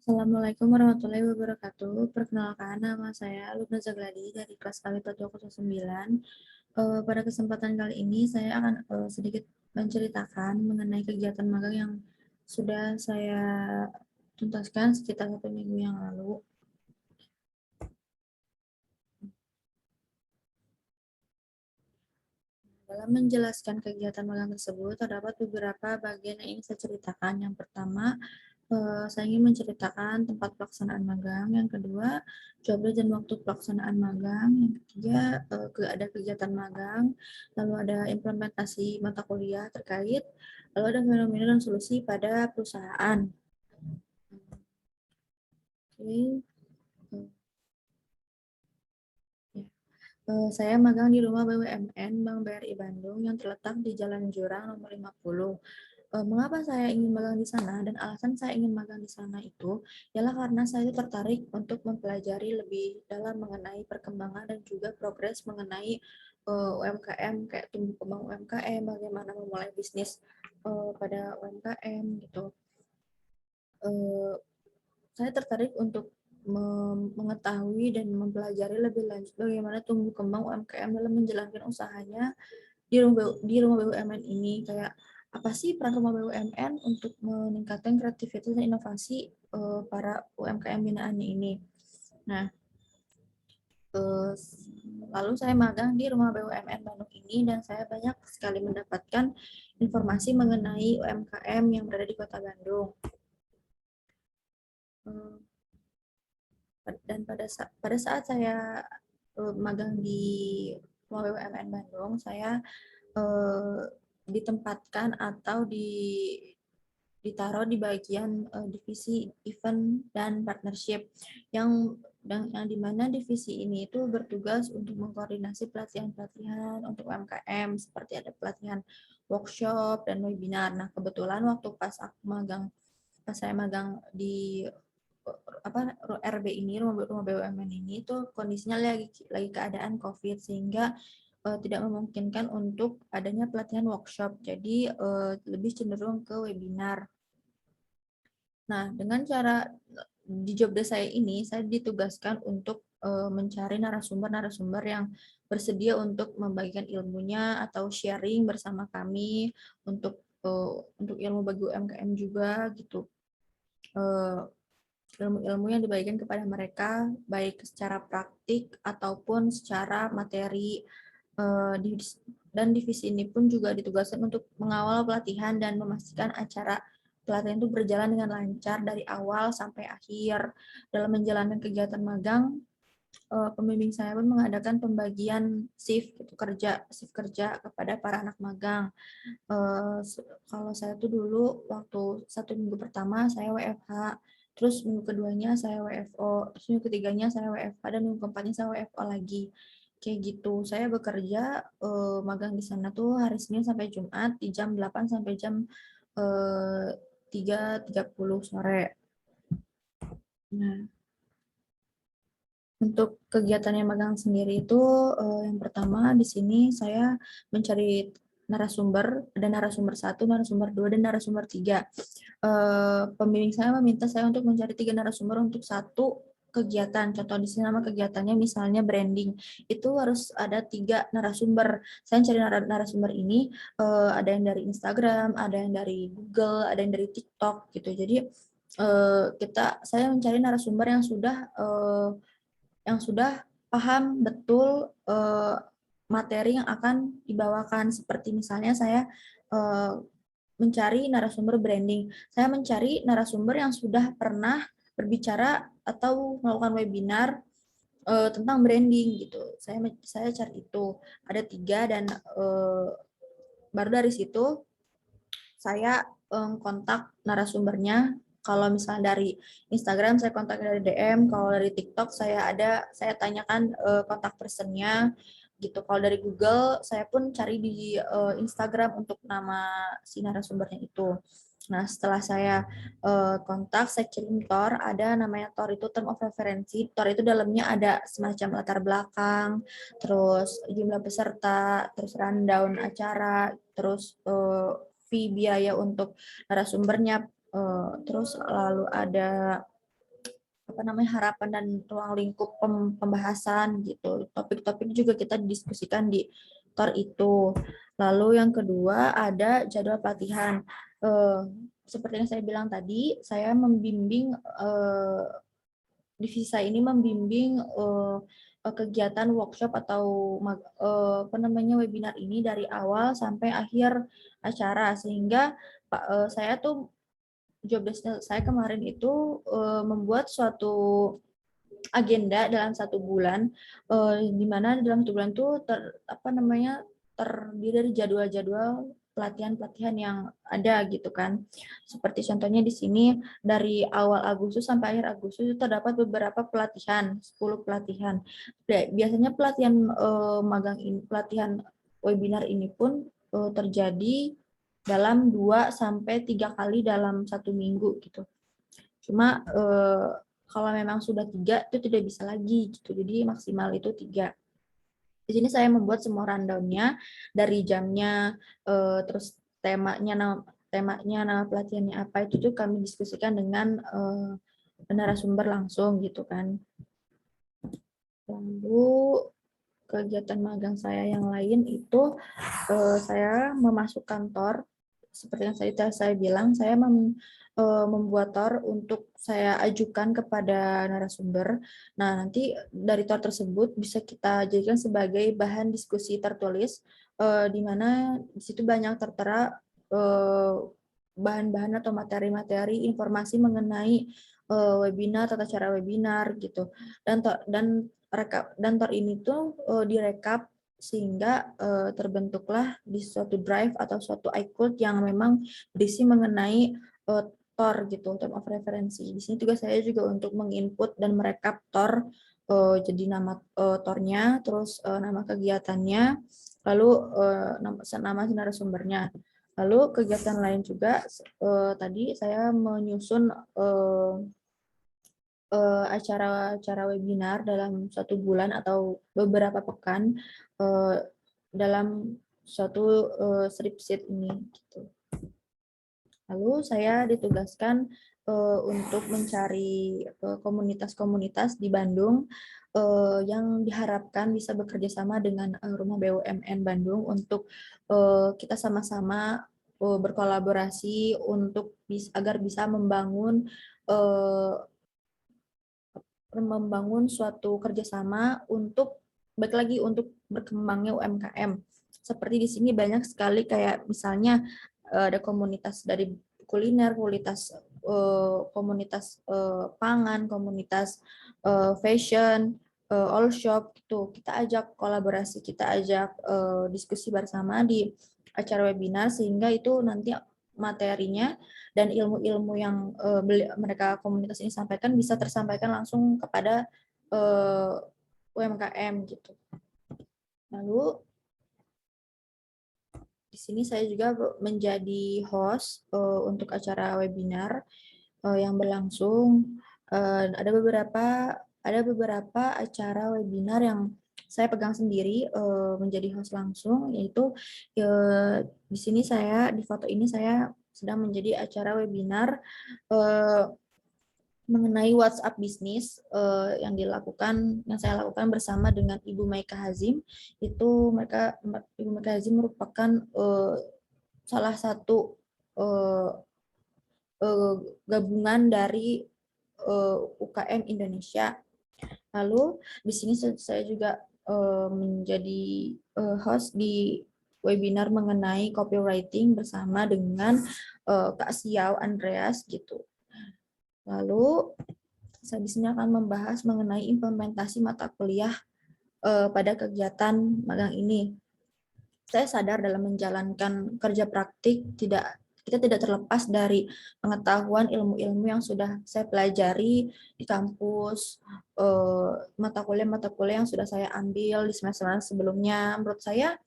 Assalamualaikum warahmatullahi wabarakatuh. Perkenalkan, nama saya Lubna Zagladi dari kelas KW 4209. Pada kesempatan kali ini saya akan sedikit menceritakan mengenai kegiatan magang yang sudah saya tuntaskan sekitar 1 minggu yang lalu. Dalam menjelaskan kegiatan magang tersebut, terdapat beberapa bagian yang ingin saya ceritakan. Yang pertama, saya ingin menceritakan tempat pelaksanaan magang. Yang kedua, jadwal dan waktu pelaksanaan magang. Yang ketiga, ada kegiatan magang. Lalu ada implementasi mata kuliah terkait. Lalu ada fenomena dan solusi pada perusahaan. Oke. Ya. Saya magang di rumah BUMN Bank BRI Bandung yang terletak di Jalan Jurang nomor 50. Mengapa saya ingin magang di sana dan alasan saya ingin magang di sana itu ialah karena saya itu tertarik untuk mempelajari lebih dalam mengenai perkembangan dan juga progres mengenai UMKM, kayak tumbuh kembang UMKM, bagaimana memulai bisnis pada UMKM gitu. Eh, saya tertarik untuk mengetahui dan mempelajari lebih lanjut bagaimana tumbuh kembang UMKM dalam menjalankan usahanya di rumah BUMN ini, kayak apa sih peran rumah BUMN untuk meningkatkan kreativitas dan inovasi para UMKM binaannya ini. Nah, eh, lalu saya magang di rumah BUMN Bandung ini dan saya banyak sekali mendapatkan informasi mengenai UMKM yang berada di Kota Bandung. Eh, Dan pada saat saya magang di rumah BUMN Bandung, saya eh, ditempatkan atau ditaruh di bagian divisi event dan partnership yang yang dimana divisi ini itu bertugas untuk mengkoordinasi pelatihan-pelatihan untuk UMKM seperti ada pelatihan workshop dan webinar. Nah, kebetulan waktu pas saya magang di RB ini, rumah BUMN ini tuh kondisinya lagi keadaan COVID sehingga tidak memungkinkan untuk adanya pelatihan workshop. Jadi lebih cenderung ke webinar. Nah, dengan cara di job desk saya ini, saya ditugaskan untuk mencari narasumber-narasumber yang bersedia untuk membagikan ilmunya atau sharing bersama kami untuk ilmu bagi UMKM juga gitu. Ilmu-ilmu yang dibagikan kepada mereka baik secara praktik ataupun secara materi. Dan divisi ini pun juga ditugaskan untuk mengawal pelatihan dan memastikan acara pelatihan itu berjalan dengan lancar dari awal sampai akhir. Dalam menjalankan kegiatan magang, pembimbing saya pun mengadakan pembagian shift kerja kepada para anak magang. Kalau saya tuh dulu waktu 1 minggu pertama saya WFH, terus minggu keduanya saya WFO, terus minggu ketiganya saya WFH, dan minggu keempatnya saya WFO lagi. Kayak gitu. Saya bekerja magang di sana tuh hari Senin sampai Jumat di jam 8 sampai jam 3.30 sore. Nah, untuk kegiatan yang magang sendiri itu yang pertama di sini saya mencari narasumber, ada narasumber 1, narasumber 2, dan narasumber 3. Pembimbing saya meminta saya untuk mencari 3 narasumber untuk satu kegiatan. Contoh di sini nama kegiatannya misalnya branding. Itu harus ada 3 narasumber. Saya cari narasumber ini ada yang dari Instagram, ada yang dari Google, ada yang dari TikTok gitu. Jadi saya mencari narasumber yang sudah paham betul materi yang akan dibawakan. Seperti misalnya saya mencari narasumber branding. Saya mencari narasumber yang sudah pernah berbicara atau melakukan webinar tentang branding gitu. Saya cari itu. Ada 3 dan baru dari situ saya kontak narasumbernya. Kalau misalnya dari Instagram saya kontak dari DM, kalau dari TikTok saya tanyakan kontak personnya gitu. Kalau dari Google saya pun cari di Instagram untuk nama si narasumbernya itu. Nah, setelah saya kontak, saya kirim TOR, ada namanya TOR itu term of reference. TOR itu dalamnya ada semacam latar belakang, terus jumlah peserta, terus rundown acara, terus fee biaya untuk narasumbernya, terus lalu ada harapan dan ruang lingkup pembahasan gitu. Topik-topik juga kita diskusikan di TOR itu. Lalu yang kedua ada jadwal pelatihan. Seperti yang saya bilang tadi, saya membimbing divisi saya ini membimbing kegiatan workshop atau webinar ini dari awal sampai akhir acara, sehingga saya tuh job desk saya kemarin itu membuat suatu agenda dalam 1 bulan, di mana dalam 1 bulan itu terdiri dari jadwal-jadwal pelatihan-pelatihan yang ada gitu kan. Seperti contohnya di sini dari awal Agustus sampai akhir Agustus itu terdapat beberapa pelatihan, 10 pelatihan. Biasanya pelatihan pelatihan webinar ini pun terjadi dalam 2 sampai 3 kali dalam 1 minggu gitu. Cuma kalau memang sudah 3 itu tidak bisa lagi gitu. Jadi maksimal itu 3. Di sini saya membuat semua rundown-nya dari jamnya, terus temanya, nama pelatihannya apa, itu tuh kami diskusikan dengan narasumber langsung gitu kan. Lalu kegiatan magang saya yang lain itu saya memasuk kantor. Seperti yang saya bilang, saya membuat TOR untuk saya ajukan kepada narasumber. Nah, nanti dari TOR tersebut bisa kita jadikan sebagai bahan diskusi tertulis, di mana di situ banyak tertera bahan-bahan atau materi-materi informasi mengenai webinar, tata cara webinar gitu. Dan TOR ini tuh direkap sehingga terbentuklah di suatu drive atau suatu iCloud yang memang berisi mengenai TOR gitu, term of referensi. Di sini juga saya juga untuk menginput dan merekap TOR, jadi nama TOR-nya, terus nama kegiatannya, lalu nama narasumbernya. Lalu kegiatan lain juga tadi saya menyusun acara-acara webinar dalam 1 bulan atau beberapa pekan dalam suatu spreadsheet ini gitu. Lalu saya ditugaskan untuk mencari komunitas-komunitas di Bandung yang diharapkan bisa bekerja sama dengan Rumah BUMN Bandung untuk kita sama-sama berkolaborasi untuk agar bisa membangun suatu kerjasama untuk baik lagi untuk berkembangnya UMKM. Seperti di sini banyak sekali kayak misalnya ada komunitas dari kuliner, komunitas pangan, komunitas fashion, all shop gitu. Kita ajak kolaborasi, kita ajak diskusi bersama di acara webinar sehingga itu nanti materinya dan ilmu-ilmu yang mereka komunitas ini sampaikan bisa tersampaikan langsung kepada UMKM gitu. Lalu di sini saya juga menjadi host untuk acara webinar yang berlangsung. Ada beberapa acara webinar yang saya pegang sendiri menjadi host langsung, yaitu di sini di foto ini saya sedang menjadi acara webinar mengenai WhatsApp bisnis yang saya lakukan bersama dengan Ibu Maika Hazim. Itu Ibu Maika Hazim merupakan salah satu gabungan dari UKM Indonesia. Lalu di sini saya juga menjadi host di webinar mengenai copywriting bersama dengan Kak Siau Andreas gitu. Lalu saya di sini akan membahas mengenai implementasi mata kuliah pada kegiatan magang ini. Saya sadar dalam menjalankan kerja praktik kita tidak terlepas dari pengetahuan ilmu-ilmu yang sudah saya pelajari di kampus, mata kuliah yang sudah saya ambil di semester sebelumnya. Menurut saya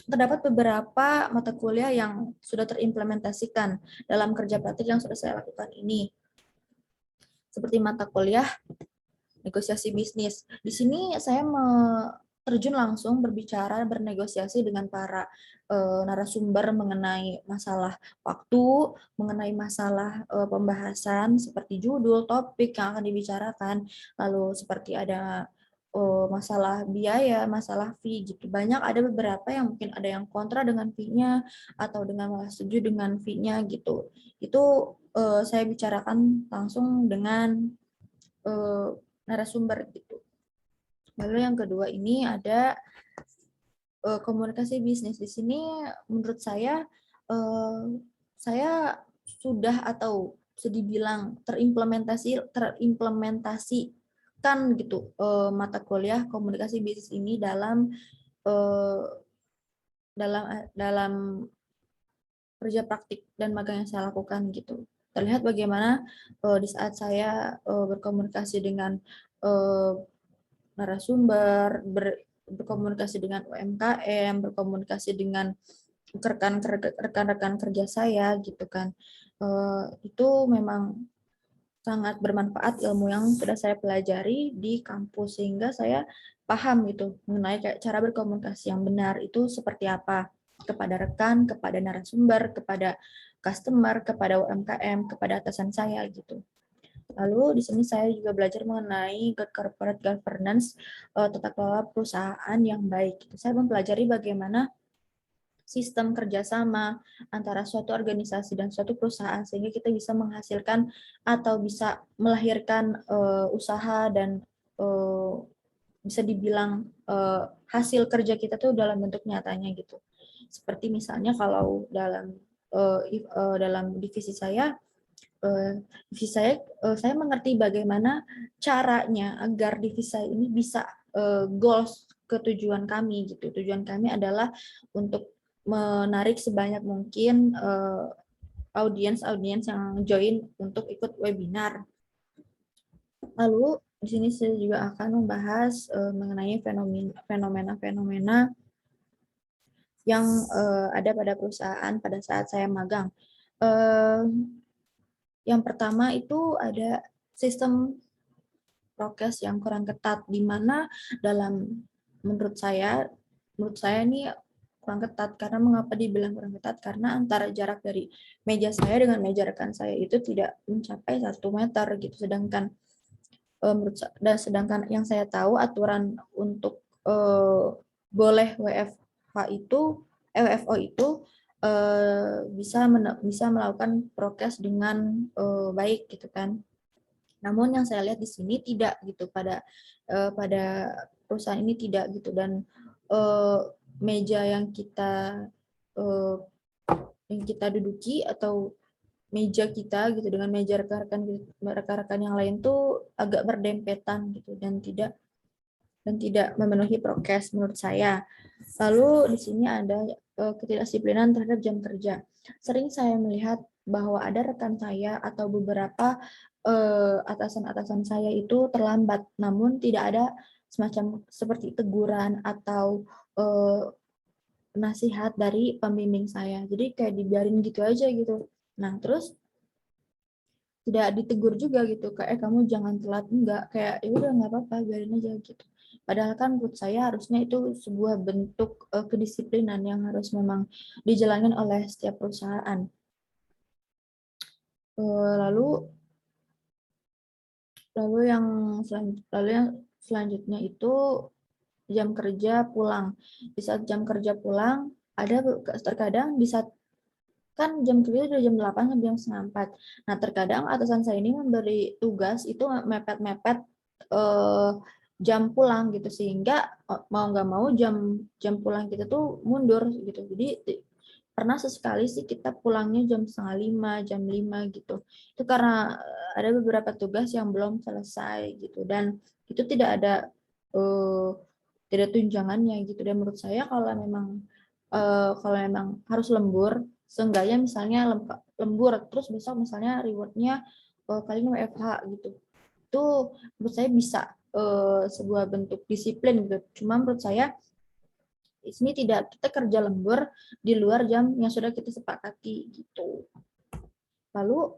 terdapat beberapa mata kuliah yang sudah terimplementasikan dalam kerja praktik yang sudah saya lakukan ini. Seperti mata kuliah negosiasi bisnis. Di sini saya terjun langsung berbicara, bernegosiasi dengan para narasumber mengenai masalah waktu, mengenai masalah pembahasan seperti judul, topik yang akan dibicarakan, lalu seperti ada masalah biaya, masalah fee gitu. Banyak ada beberapa yang mungkin ada yang kontra dengan fee-nya atau dengan malah setuju dengan fee-nya gitu. Itu saya bicarakan langsung dengan eh, narasumber gitu. Lalu yang kedua ini ada komunikasi bisnis. Di sini menurut saya sudah atau bisa dibilang terimplementasikan gitu mata kuliah komunikasi bisnis ini eh, dalam kerja praktik dan magang yang saya lakukan gitu. Terlihat bagaimana di saat saya berkomunikasi dengan eh, narasumber, berkomunikasi dengan UMKM, berkomunikasi dengan rekan-rekan kerja saya gitu kan. Itu memang sangat bermanfaat ilmu yang sudah saya pelajari di kampus sehingga saya paham gitu mengenai kayak cara berkomunikasi yang benar itu seperti apa kepada rekan, kepada narasumber, kepada customer, kepada UMKM, kepada atasan saya gitu. Lalu di sini saya juga belajar mengenai good corporate governance, tata kelola perusahaan yang baik. Saya mempelajari bagaimana sistem kerjasama antara suatu organisasi dan suatu perusahaan sehingga kita bisa menghasilkan atau bisa melahirkan usaha dan bisa dibilang hasil kerja kita tuh dalam bentuk nyatanya gitu. Seperti misalnya kalau dalam divisi saya saya mengerti bagaimana caranya agar divisi saya ini bisa goals ke tujuan kami gitu. Tujuan kami adalah untuk menarik sebanyak mungkin audiens yang join untuk ikut webinar. Lalu di sini saya juga akan membahas mengenai fenomena-fenomena yang ada pada perusahaan pada saat saya magang. Yang pertama itu ada sistem prokes yang kurang ketat, di mana menurut saya ini kurang ketat. Karena mengapa dibilang kurang ketat? Karena antara jarak dari meja saya dengan meja rekan saya itu tidak mencapai 1 meter gitu. Sedangkan yang saya tahu aturan untuk boleh WFO itu bisa melakukan prokes dengan baik gitu kan. Namun yang saya lihat di sini tidak gitu pada perusahaan ini tidak gitu dan meja yang kita duduki atau meja kita gitu dengan meja rekan-rekan yang lain tuh agak berdempetan gitu dan tidak memenuhi prokes menurut saya. Lalu di sini ada ketidakdisiplinan terhadap jam kerja. Sering saya melihat bahwa ada rekan saya atau beberapa atasan-atasan saya itu terlambat, namun tidak ada semacam seperti teguran atau nasihat dari pembimbing saya. Jadi kayak dibiarin gitu aja gitu. Nah, terus tidak ditegur juga gitu kayak kamu jangan telat, enggak, kayak ya udah nggak apa-apa biarin aja gitu. Padahal kan menurut saya harusnya itu sebuah bentuk kedisiplinan yang harus memang dijalankan oleh setiap perusahaan. Lalu lalu yang selanjutnya itu jam kerja pulang. Di saat jam kerja pulang ada terkadang di saat kan jam kerja dari jam 8 sampai jam setengah 4. Nah, terkadang atasan saya ini memberi tugas itu mepet-mepet eh, jam pulang gitu sehingga mau nggak mau jam jam pulang kita tuh mundur gitu. Jadi pernah sesekali sih kita pulangnya jam setengah 5, jam 5 gitu. Itu karena ada beberapa tugas yang belum selesai gitu dan itu eh, tidak tunjangannya gitu. Dan menurut saya kalau memang harus lembur, seenggaknya misalnya lembur terus besok misalnya rewardnya kali ini WFH gitu, itu menurut saya bisa sebuah bentuk disiplin gitu. Cuma menurut saya di sini tidak, kita kerja lembur di luar jam yang sudah kita sepakati gitu. Lalu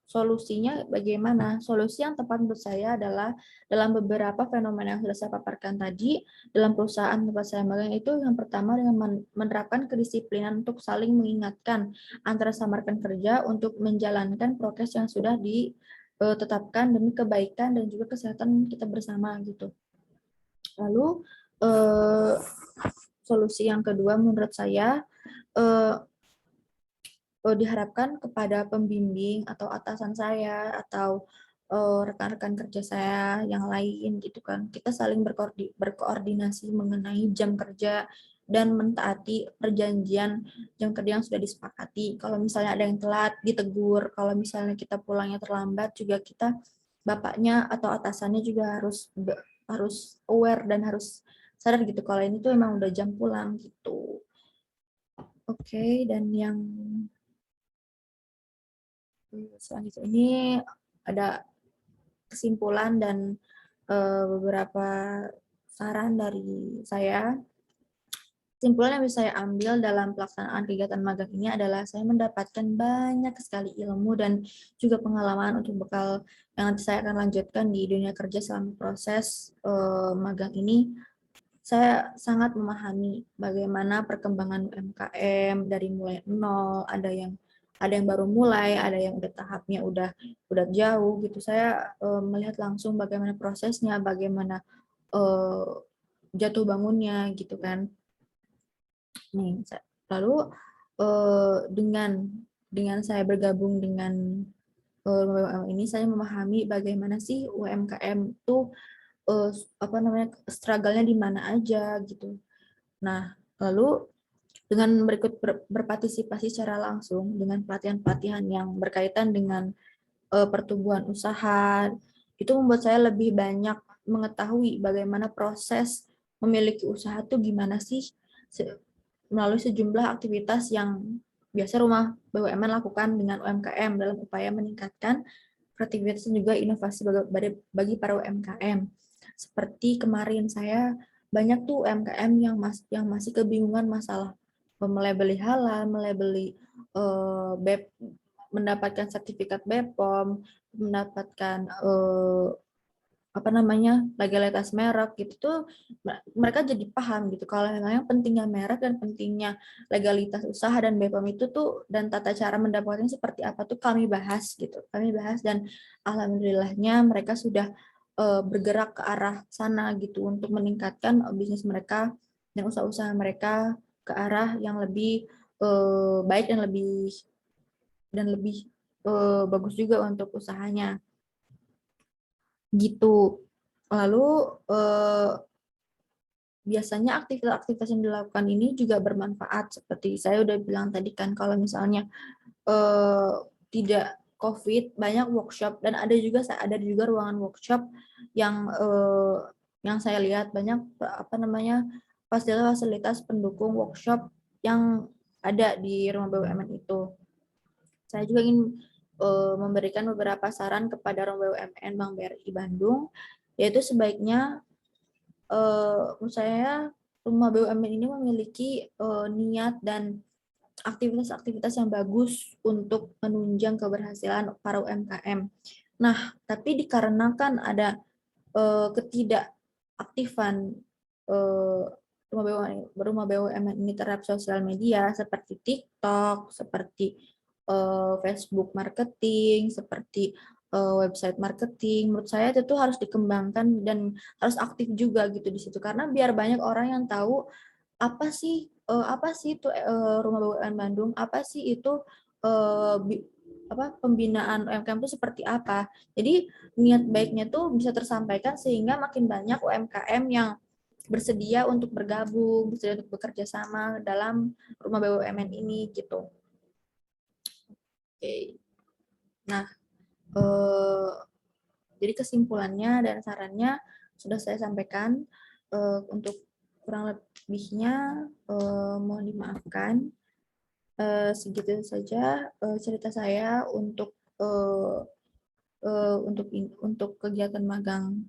solusinya bagaimana? Solusi yang tepat menurut saya adalah dalam beberapa fenomena yang sudah saya paparkan tadi, dalam perusahaan tempat saya magang itu yang pertama dengan menerapkan kedisiplinan untuk saling mengingatkan antara sama rekan kerja untuk menjalankan prokes yang sudah ditetapkan demi kebaikan dan juga kesehatan kita bersama gitu. Lalu solusi yang kedua menurut saya diharapkan kepada pembimbing atau atasan saya atau rekan-rekan kerja saya yang lain gitu kan, kita saling berkoordinasi mengenai jam kerja dan mentaati perjanjian jam kerja yang sudah disepakati. Kalau misalnya ada yang telat ditegur, kalau misalnya kita pulangnya terlambat juga kita, bapaknya atau atasannya juga harus aware dan harus sadar gitu kalau ini tuh emang udah jam pulang gitu. Oke, dan yang selanjutnya ini ada kesimpulan dan beberapa saran dari saya. Kesimpulan yang bisa saya ambil dalam pelaksanaan kegiatan magang ini adalah saya mendapatkan banyak sekali ilmu dan juga pengalaman untuk bekal yang nanti saya akan lanjutkan di dunia kerja selama proses magang ini. Saya sangat memahami bagaimana perkembangan UMKM dari mulai nol, ada yang baru mulai, ada yang udah tahapnya udah jauh gitu. Saya melihat langsung bagaimana prosesnya, bagaimana eh, jatuh bangunnya gitu kan. Nih, lalu dengan saya bergabung dengan UMKM ini, saya memahami bagaimana sih UMKM itu eh, struggle-nya di mana aja gitu. Nah, lalu dengan berpartisipasi secara langsung dengan pelatihan-pelatihan yang berkaitan dengan pertumbuhan usaha, itu membuat saya lebih banyak mengetahui bagaimana proses memiliki usaha itu gimana sih melalui sejumlah aktivitas yang biasa rumah BUMN lakukan dengan UMKM dalam upaya meningkatkan kreativitas dan juga inovasi bagi para UMKM. Seperti kemarin saya banyak tuh UMKM yang masih kebingungan masalah melabeli halal, melabeli mendapatkan sertifikat BPOM, mendapatkan legalitas merek gitu tuh, mereka jadi paham gitu kalau memang pentingnya merek dan pentingnya legalitas usaha dan BPOM itu tuh dan tata cara mendapatkannya seperti apa tuh kami bahas dan alhamdulillahnya mereka sudah bergerak ke arah sana gitu untuk meningkatkan bisnis mereka dan usaha-usaha mereka ke arah yang lebih baik dan lebih bagus juga untuk usahanya gitu. Lalu biasanya aktivitas-aktivitas yang dilakukan ini juga bermanfaat seperti saya udah bilang tadi kan, kalau misalnya eh, tidak COVID banyak workshop dan ada juga ruangan workshop yang saya lihat banyak fasilitas-fasilitas pendukung workshop yang ada di rumah BUMN itu. Saya juga ingin memberikan beberapa saran kepada rumah BUMN Bank BRI Bandung, yaitu sebaiknya menurut saya rumah BUMN ini memiliki niat dan aktivitas-aktivitas yang bagus untuk menunjang keberhasilan para UMKM. Nah, tapi dikarenakan ada ketidakaktifan eh, rumah BUMN ini terhadap sosial media seperti TikTok, seperti Facebook marketing, seperti website marketing, menurut saya itu harus dikembangkan dan harus aktif juga gitu di situ karena biar banyak orang yang tahu apa sih itu rumah BUMN Bandung, apa sih itu eh, pembinaan UMKM itu seperti apa. Jadi niat baiknya tuh bisa tersampaikan sehingga makin banyak UMKM yang bersedia untuk bergabung, bersedia untuk bekerja sama dalam rumah BUMN ini gitu. Oke. Nah, eh, jadi kesimpulannya dan sarannya sudah saya sampaikan. Untuk kurang lebihnya mohon dimaafkan. Segitu saja cerita saya untuk kegiatan magang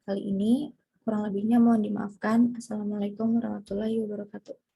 kali ini. Kurang lebihnya mohon dimaafkan. Assalamualaikum warahmatullahi wabarakatuh.